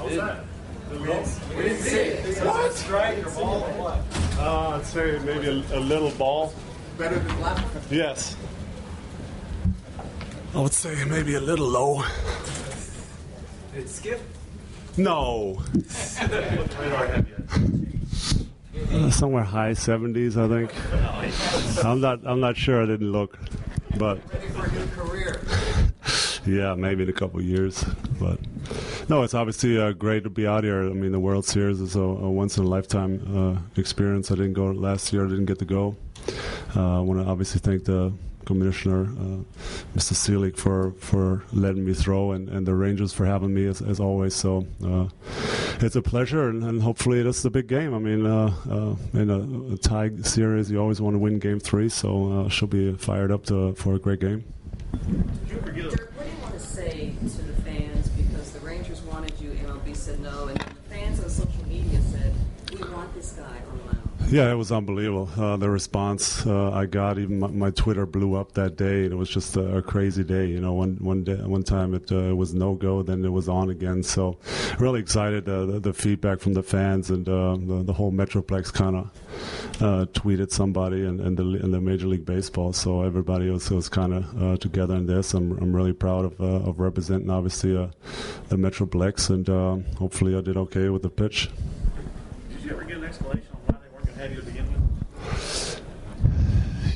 was that? We didn't see it. What? Strike or ball or what? I'd say maybe a little ball. Better than left? Yes. I would say maybe a little low. Did it skip? No. Somewhere high 70s, I think. I'm not sure. I didn't look, but ready for a new career. Yeah, maybe in a couple of years. But no, it's obviously great to be out here. I mean, the World Series is a once in a lifetime experience. I didn't go last year. I didn't get to go. I want to obviously thank the Commissioner, Mr. Selig, for letting me throw, and the Rangers for having me as always. So it's a pleasure, and hopefully it's the big game. I mean, in a tie series, you always want to win Game 3, so she'll be fired up for a great game. Dirk, what do you want to say to the fans? Because the Rangers wanted you, MLB said no, and the fans on social media said, we want this guy on the mound. Yeah, it was unbelievable. The response I got, even my Twitter blew up that day. It was just a crazy day. You know, one time it was no go, then it was on again. So, really excited. The feedback from the fans and the whole Metroplex kind of tweeted somebody and the Major League Baseball. So everybody was kind of together in this. I'm really proud of representing obviously the Metroplex, and hopefully I did okay with the pitch. Did you ever get an explanation? Have you to begin with?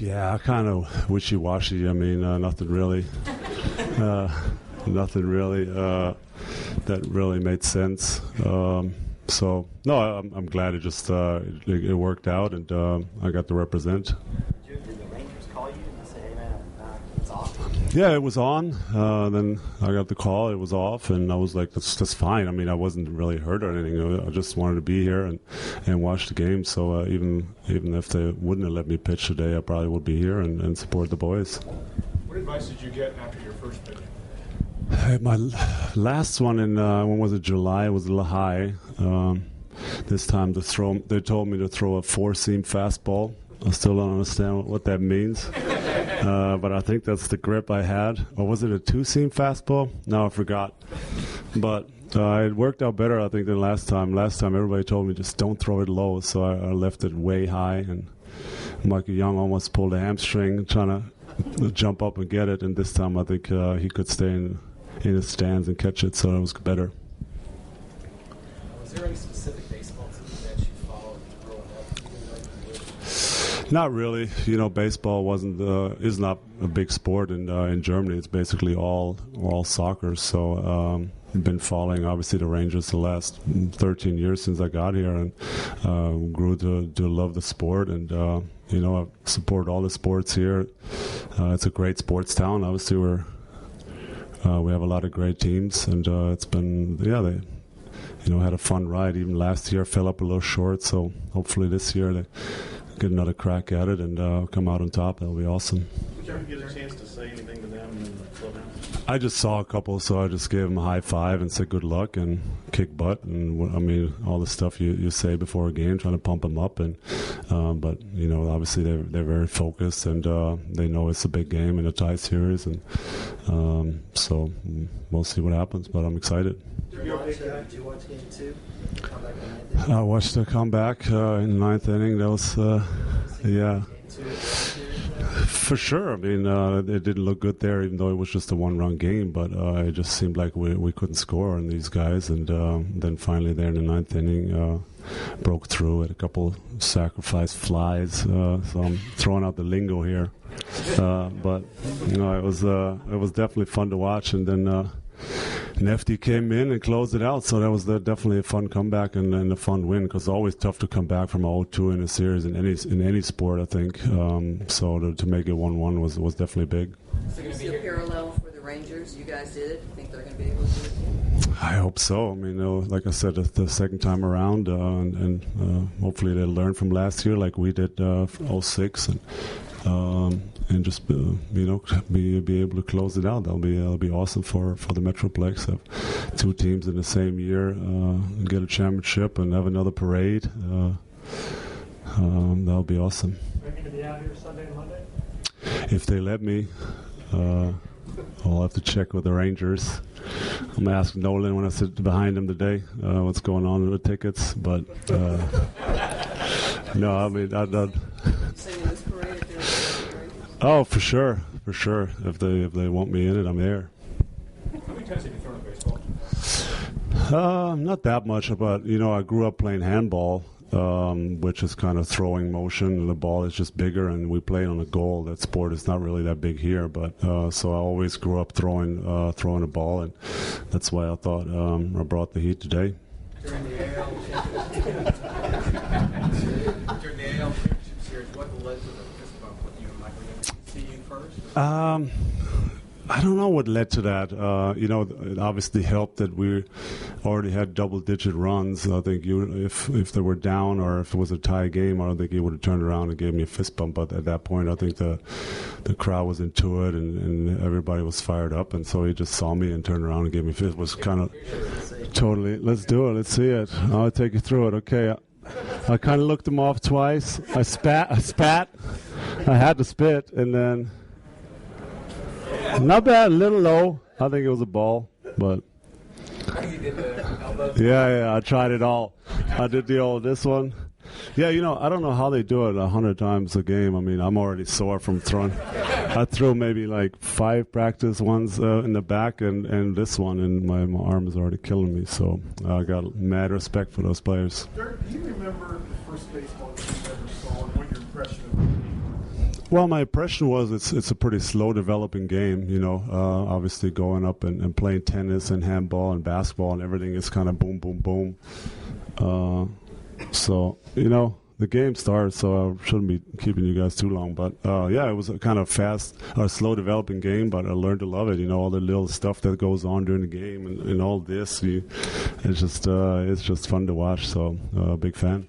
Yeah, kind of wishy-washy. I mean, nothing really that really made sense. So no, I'm glad it just it worked out, and I got to represent. Did the Rangers call you and say, "Hey man, it's off"? Yeah, it was on. Then I got the call. It was off, and I was like, "That's fine." I mean, I wasn't really hurt or anything. I just wanted to be here and watch the game. So even if they wouldn't have let me pitch today, I probably would be here and support the boys. What advice did you get after your first pitch? My last one in when was it? July, was a little high. This time they told me to throw a 4-seam fastball. I still don't understand what that means. But I think that's the grip I had. Or was it a 2-seam fastball? No, I forgot. But it worked out better, I think, than last time. Last time everybody told me just don't throw it low, so I left it way high. And Michael Young almost pulled a hamstring trying to jump up and get it. And this time I think he could stay in his stands and catch it, so it was better. Was there any specific baseball team that you followed growing up? Not really. You know, baseball is not a big sport in Germany. It's basically all soccer. So I've been following obviously the Rangers the last 13 years since I got here, and grew to love the sport. And you know, I support all the sports here. It's a great sports town. Obviously, we have a lot of great teams, and it's been they had a fun ride. Even last year fell up a little short, so hopefully this year they get another crack at it and come out on top. That'll be awesome. Did you ever get a chance to say anything to them in the clubhouse? I just saw a couple, so I just gave them a high five and said good luck and kick butt, and I mean all the stuff you say before a game, trying to pump them up. And but you know, obviously they're very focused, and they know it's a big game in a tie series, and so we'll see what happens. But I'm excited. Did you watch Game 2? I watched the comeback in the ninth inning. That was yeah. For sure. I mean, it didn't look good there, even though it was just a one-run game. But it just seemed like we couldn't score on these guys. And then finally there in the ninth inning, broke through at a couple sacrifice flies. So I'm throwing out the lingo here. But, you know, it was definitely fun to watch. And then Nefty came in and closed it out, so that was definitely a fun comeback and a fun win, because it's always tough to come back from 0-2 in a series in any sport, I think. So to make it 1-1 was definitely big. So you see a parallel for the Rangers? You guys did it. You think they're going to be able to do it too? I hope so. I mean, like I said, the second time around, and hopefully they'll learn from last year, like we did 06, and just be able to close it out. That'll be awesome for the Metroplex. Have two teams in the same year, get a championship and have another parade. That'll be awesome. Are you going to be out here Sunday and Monday? If they let me, I'll have to check with the Rangers. I'm gonna ask Nolan when I sit behind him today what's going on with the tickets. But no, I mean, Singing this parade if they're Rangers? oh, for sure. If they want me in it, I'm there. How many times have you thrown a baseball? Not that much, but I grew up playing handball, which is kind of throwing motion, and the ball is just bigger, and we play on a goal. That sport is not really that big here, but so I always grew up throwing a ball, and that's why I thought I brought the heat today. During the AL Championship Series, what led to the fist bump with you and Michael? Did he see you first? I don't know what led to that. It obviously helped that we already had double-digit runs. I think if they were down or if it was a tie game, I don't think he would have turned around and gave me a fist bump. But at that point, I think the crowd was into it and everybody was fired up, and so he just saw me and turned around and gave me a fist. It was kind of totally. Let's do it. Let's see it. I'll take you through it. Okay. I kind of looked him off twice. I spat. I had to spit, and then. Not bad, a little low. I think it was a ball, but yeah, I tried it all. I did this one. Yeah, I don't know how they do it 100 times a game. I mean, I'm already sore from throwing. I threw maybe like 5 practice ones in the back and this one, and my arm is already killing me. So I got mad respect for those players. Dirk, do you remember the first baseball that you ever saw and what your impression of it was? Well, my impression was it's a pretty slow developing game, obviously going up and playing tennis and handball and basketball and everything is kind of boom, boom, boom. So, the game starts, so I shouldn't be keeping you guys too long. But, it was a kind of fast or slow developing game, but I learned to love it, all the little stuff that goes on during the game and all this. It's just fun to watch, so big fan.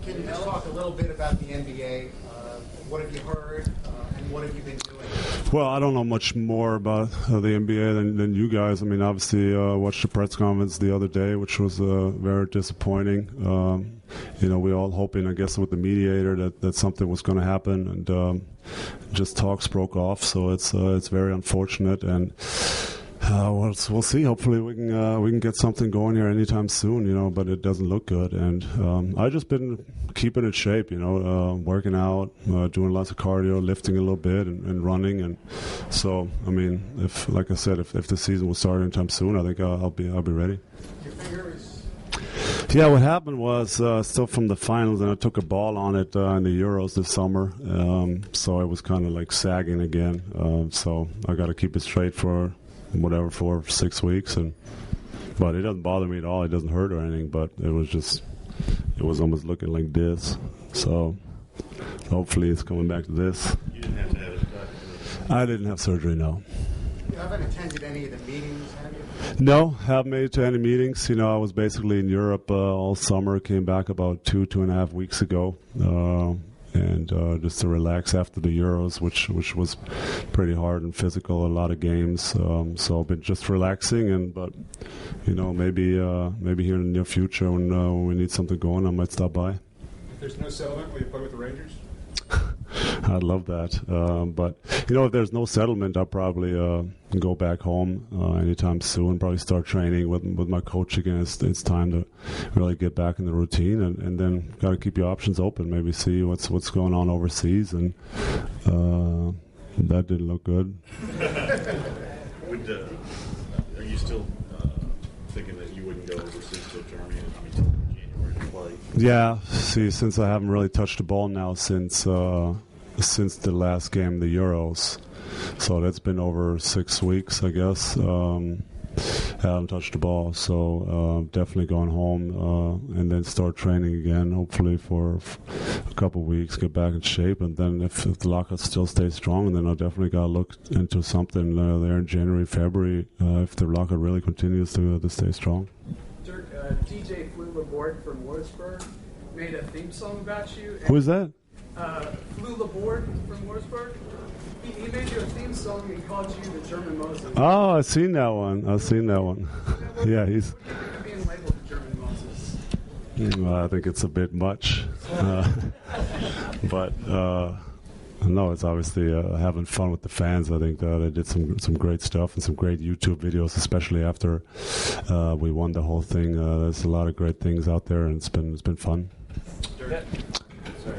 Can you just talk a little bit about the NBA? What have you heard, and what have you been doing? Well, I don't know much more about the NBA than you guys. I mean, obviously, watched the press conference the other day, which was very disappointing. We all hoping, I guess, with the mediator that something was going to happen, and just talks broke off. So it's very unfortunate, and we'll see. Hopefully, we can get something going here anytime soon. But it doesn't look good, and I've just been keeping in shape. Working out, doing lots of cardio, lifting a little bit, and running. And so, I mean, if the season will start anytime soon, I think I'll be ready. Your finger is. Yeah, what happened was still from the finals, and I took a ball on it in the Euros this summer, so it was kind of like sagging again. So I got to keep it straight for 6 weeks, but it doesn't bother me at all. It doesn't hurt or anything, but it was almost looking like this. So hopefully it's coming back to this. You didn't have to have it done. I didn't have surgery, no. You haven't attended any of the meetings, have you? No, haven't made it to any meetings. I was basically in Europe all summer. Came back about 2.5 weeks ago. And just to relax after the Euros, which was pretty hard and physical, a lot of games. So I've been just relaxing, but maybe here in the near future when we need something going, I might stop by. If there's no settlement, will you play with the Rangers? I'd love that. But, if there's no settlement, I'll probably go back home anytime soon, probably start training with my coach again. It's time to really get back in the routine, and then got to keep your options open, maybe see what's going on overseas. And that didn't look good. Are you still thinking that you wouldn't go overseas to Germany until January to play? Yeah, since I haven't really touched the ball now since the last game, the Euros, so that's been over 6 weeks, I guess. I haven't touched the ball, so definitely going home and then start training again, hopefully for a couple of weeks, get back in shape, and then if the lockout still stays strong, then I definitely got to look into something there in January, February, if the lockout really continues to stay strong. Dirk, DJ Flew Laborde from Wuzburg made a theme song about you. Who is that? Flew Laborde from Wuzburg. He made you a theme song and he called you the German Moses. Oh, I've seen that one. Yeah, he's. Being labeled the German Moses. I think it's a bit much, but No, it's obviously having fun with the fans. I think they did some great stuff and some great YouTube videos, especially after we won the whole thing. There's a lot of great things out there, and it's been fun. Dirk. Sorry.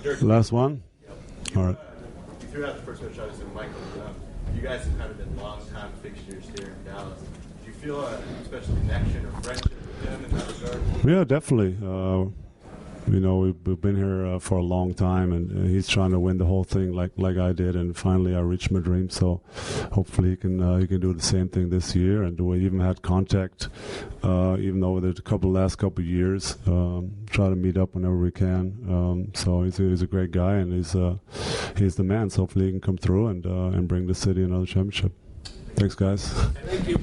Dirk. Last one. Yep. All right. You threw out the first pitch, obviously, Michael. You guys have kind of been long-time fixtures here in Dallas. Do you feel a special connection or friendship with him in that regard? Yeah, definitely. We've been here for a long time, and he's trying to win the whole thing like I did, and finally I reached my dream. So hopefully he can do the same thing this year. And we even had contact, even over the last couple of years. Try to meet up whenever we can. So he's a great guy, and he's the man. So hopefully he can come through and bring the city another championship. Thanks, guys. Thank you.